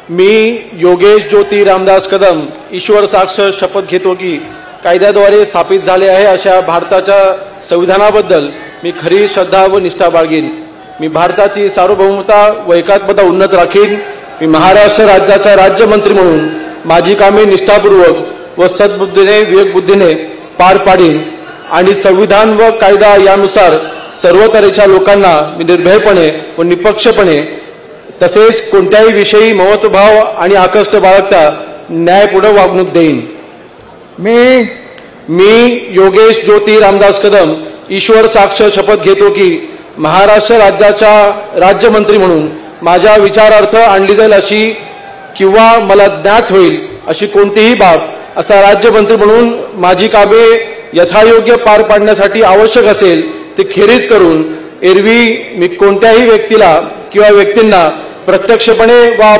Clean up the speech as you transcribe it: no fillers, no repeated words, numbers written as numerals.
मी योगेश ज्योती रामदास कदम ईश्वर साक्ष शपथ घेतो की कायद्याद्वारे स्थापित झाले आहे अशा भारताच्या संविधानाबद्दल मी खरी श्रद्धा व निष्ठा बाळगीन। मी भारताची सार्वभौमता व एकात्मता उन्नत राखीन। मी महाराष्ट्र राज्याचा राज्यमंत्री म्हणून माझी कामे निष्ठापूर्वक व सद्बुद्धीने विवेकबुद्धीने पार पाडीन आणि संविधान व कायदा यानुसार सर्व तऱ्हेच्या लोकांना मी निर्भयपणे व निपक्षपणे तसेच कोणत्याही विषयी महत्वभाव आणि आकष्ट बाळगता न्यायपूर्ण वागणूक देईन। मी योगेश ज्योती रामदास कदम ईश्वर साक्ष शपथ घेतो की महाराष्ट्र राज्याचा राज्यमंत्री म्हणून माझ्या विचारार्थ आणली जाईल अशी किंवा मला ज्ञात होईल अशी कोणतीही बाब असा राज्यमंत्री म्हणून माझी कामे यथायोग्य पार पाडण्यासाठी आवश्यक असेल ते खेरीज करून एरवी मी कोणत्याही व्यक्तीला किंवा व्यक्तींना प्रत्यक्षपणे वा